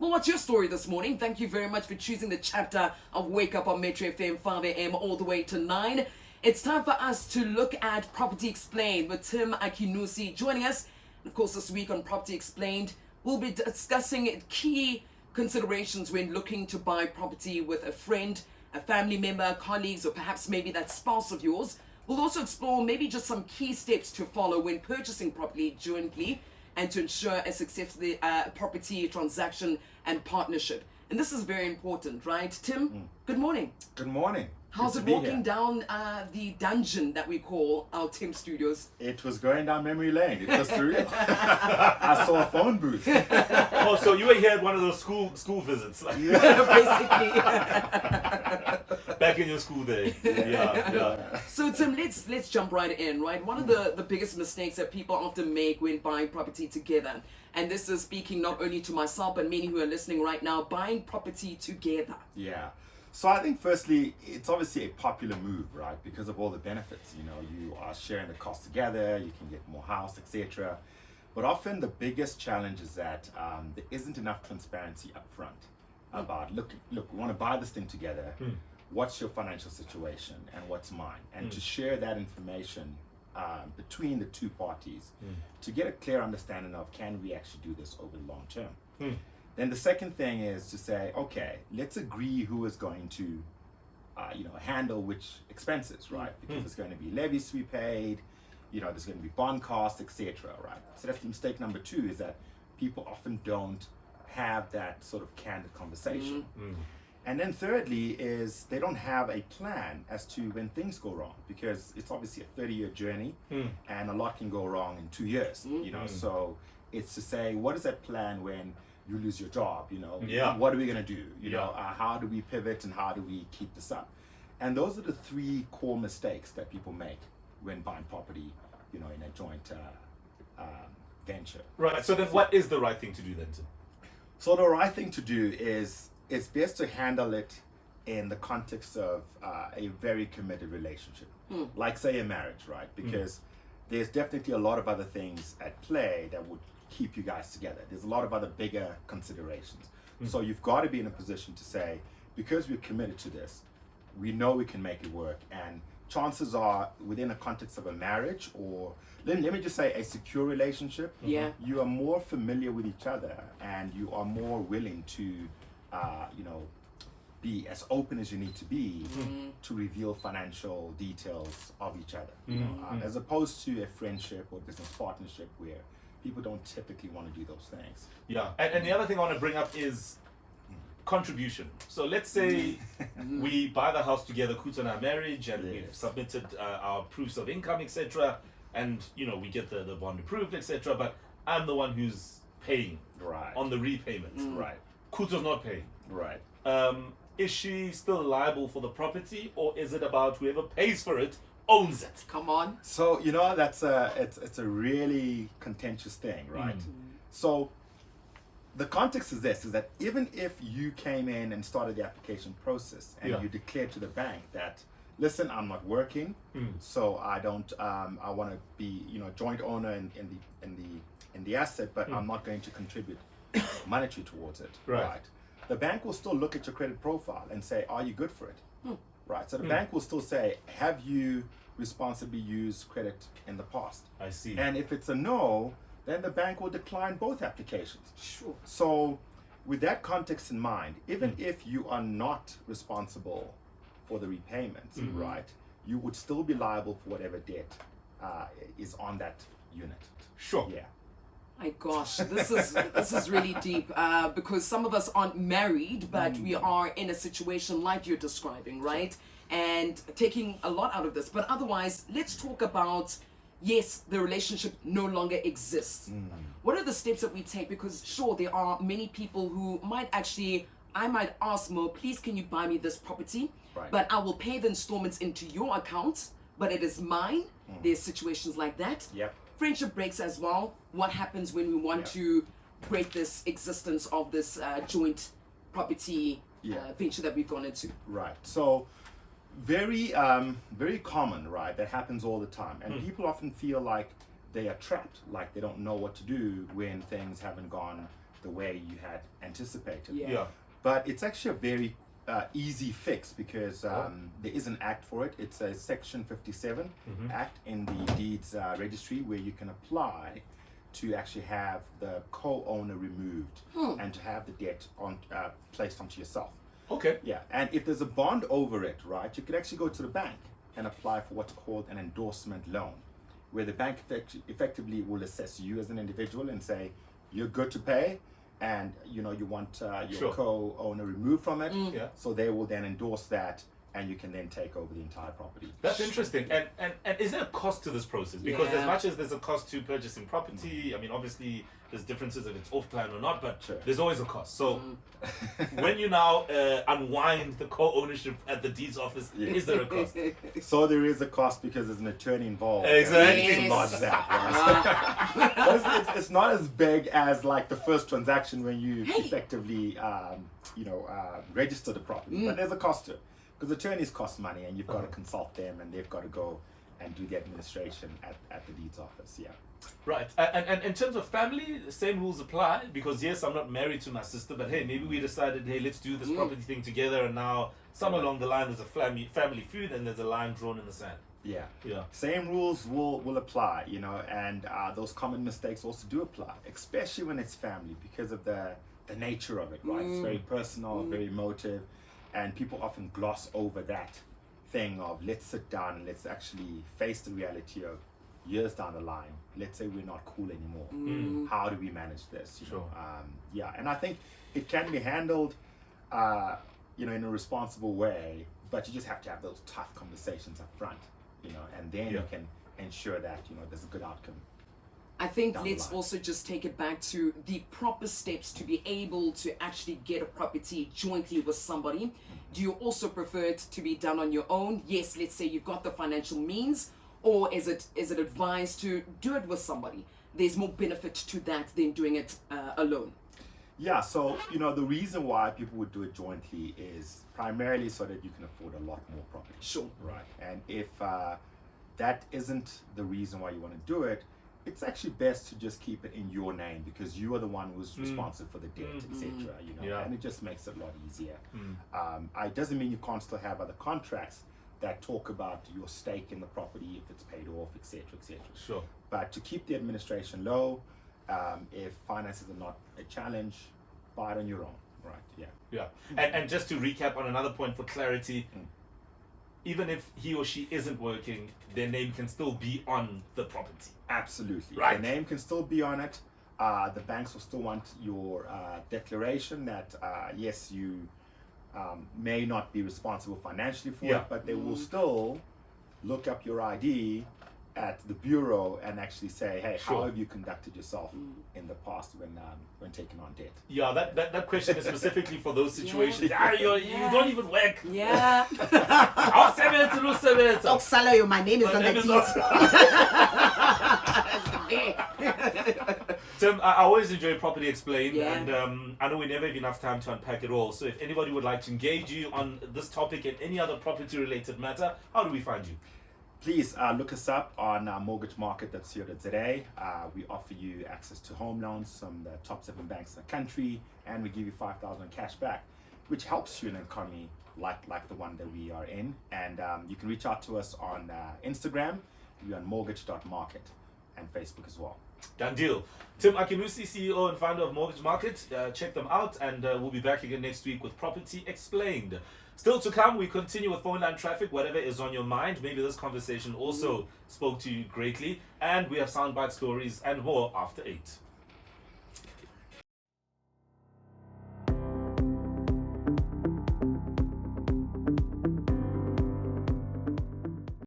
Well, what's your story this morning? Thank you very much for choosing the chapter of Wake Up on MetroFM 5 a.m. all the way to 9. It's time for us to look at Property Explained with Tim Akinusi joining us. And of course, this week on Property Explained, we'll be discussing key considerations when looking to buy property with a friend, a family member, colleagues, or perhaps maybe that spouse of yours. We'll also explore maybe just some key steps to follow when purchasing property jointly and to ensure a successful property transaction and partnership. And this is very important, right? Tim, good morning. Good morning. How's it walking down the dungeon that we call our Tim Studios? It was going down memory lane. It was surreal. I saw a phone booth. Oh, so you were here at one of those school visits, like Basically. back in your school day. Yeah. So Tim, let's jump right in, right? One of the biggest mistakes that people often make when buying property together, and this is speaking not only to myself but many who are listening right now, buying property together. Yeah. So I think firstly, it's obviously a popular move, right? Because of all the benefits. You know, you are sharing the cost together, you can get more house, etc. But often the biggest challenge is that there isn't enough transparency up front about, look, we want to buy this thing together. What's your financial situation and what's mine? And to share that information between the two parties to get a clear understanding of, can we actually do this over the long term? Then the second thing is to say, okay, let's agree who is going to, handle which expenses, right? Because there's going to be levies to be paid, there's going to be bond costs, etc., right? So that's mistake number two, is that people often don't have that sort of candid conversation. And then thirdly is they don't have a plan as to when things go wrong, because it's obviously a 30-year journey and a lot can go wrong in 2 years, so it's to say, what is that plan when you lose your job, what are we going to do, how do we pivot and how do we keep this up? And those are the three core mistakes that people make when buying property, in a joint venture. Right. So then, what is the right thing to do then, Tim? So the right thing to do is it's best to handle it in the context of a very committed relationship, like say a marriage, right? Because there's definitely a lot of other things at play that would keep you guys together. There's a lot of other bigger considerations. So you've got to be in a position to say, because we're committed to this, we know we can make it work. And chances are, within a context of a marriage, or let me just say a secure relationship, you are more familiar with each other and you are more willing to be as open as you need to be to reveal financial details of each other, as opposed to a friendship or business partnership where people don't typically want to do those things. Yeah, and the other thing I want to bring up is contribution. So let's say we buy the house together, Kuta and our marriage, and we've submitted our proofs of income, etc. And we get the bond approved, etc. But I'm the one who's paying on the repayments. Right. Kuta's not paying. Right. Is she still liable for the property, or is it about whoever pays for it owns it? Come on. So that's it's a really contentious thing, right? So the context is this: is that even if you came in and started the application process and you declared to the bank that, listen, I'm not working, so I don't I want to be joint owner in the asset, but I'm not going to contribute monetary towards it, right? The bank will still look at your credit profile and say, are you good for it? Right. So the bank will still say, have you responsibly used credit in the past? I see. And if it's a no, then the bank will decline both applications. Sure. So with that context in mind, even if you are not responsible for the repayments, right, you would still be liable for whatever debt is on that unit. Sure. Yeah. My gosh, this is really deep because some of us aren't married, but we are in a situation like you're describing, right? And taking a lot out of this. But otherwise, let's talk about, yes, the relationship no longer exists. What are the steps that we take? Because sure, there are many people who I might ask Mo, please can you buy me this property? Right. But I will pay the installments into your account, but it is mine. There's situations like that. Yep. Friendship breaks as well. What happens when we want to break this existence of this joint property venture that we've gone into? Right. So very common, right? That happens all the time. And people often feel like they are trapped, like they don't know what to do when things haven't gone the way you had anticipated. Yeah. Yeah. But it's actually a very easy fix because there is an act for it. It's a Section 57 act in the deeds registry where you can apply to actually have the co-owner removed and to have the debt on placed onto yourself. Okay. Yeah, and if there's a bond over it, right, you could actually go to the bank and apply for what's called an endorsement loan, where the bank effectively will assess you as an individual and say you're good to pay, and you want your Sure. co-owner removed from it. Yeah. So they will then endorse that, and you can then take over the entire property. That's interesting. And is there a cost to this process? Because Yeah. as much as there's a cost to purchasing property, I mean, obviously there's differences if it's off plan or not, but Sure. there's always a cost. So when you now unwind the co-ownership at the deeds office, is there a cost? So there is a cost because there's an attorney involved. Exactly. To lodge that, right? But it's not as big as like the first transaction when you effectively register the property. But there's a cost to it because attorneys cost money, and you've got to consult them, and they've got to go and do the administration at the deeds office. Yeah. Right. And in terms of family, the same rules apply because yes, I'm not married to my sister, but hey, maybe we decided, hey, let's do this property thing together, and now somewhere along the line there's a family feud and there's a line drawn in the sand. Yeah. Yeah. Same rules will apply, and those common mistakes also do apply, especially when it's family because of the nature of it, right? It's very personal, very emotive, and people often gloss over that thing of let's sit down and let's actually face the reality of years down the line. Let's say we're not cool anymore. How do we manage this? You know? Yeah, and I think it can be handled, in a responsible way, but you just have to have those tough conversations up front, and then you can ensure that there's a good outcome. I think down the let's line. also just take it back to the proper steps to be able to actually get a property jointly with somebody. Do you also prefer it to be done on your own? Yes, let's say you've got the financial means, or is it advised to do it with somebody? There's more benefit to that than doing it alone. Yeah, so the reason why people would do it jointly is primarily so that you can afford a lot more property. Sure. Right. And if that isn't the reason why you want to do it, it's actually best to just keep it in your name because you are the one who's responsible for the debt, etc. Yeah. And it just makes it a lot easier. It doesn't mean you can't still have other contracts that talk about your stake in the property if it's paid off, etc., etc. Sure. But to keep the administration low, if finances are not a challenge, buy it on your own. Right. Yeah. Yeah. And just to recap on another point for clarity, even if he or she isn't working, their name can still be on the property. Absolutely. Right. The name can still be on it. The banks will still want your declaration that yes, you may not be responsible financially for it, but they will still look up your ID at the bureau and actually say, hey, how have you conducted yourself in the past when taking on debt? Yeah, that question is specifically for those situations. You don't even work. Yeah. Oksalayo, my name is on the deed. Tim, I always enjoy Property Explained, Yeah. and I know we never have enough time to unpack it all. So if anybody would like to engage you on this topic and any other property-related matter, how do we find you? Please look us up on mortgagemarket.co.za. We offer you access to home loans from the top 7 banks in the country, and we give you 5,000 cash back, which helps you in an economy like the one that we are in. And you can reach out to us on Instagram. We're on mortgage.market, and Facebook as well. Done deal. Tim Akinusi, CEO and founder of Mortgage Market. Check them out, and we'll be back again next week with Property Explained. Still to come, we continue with phone line traffic, whatever is on your mind. Maybe this conversation also spoke to you greatly. And we have soundbite stories and more after 8.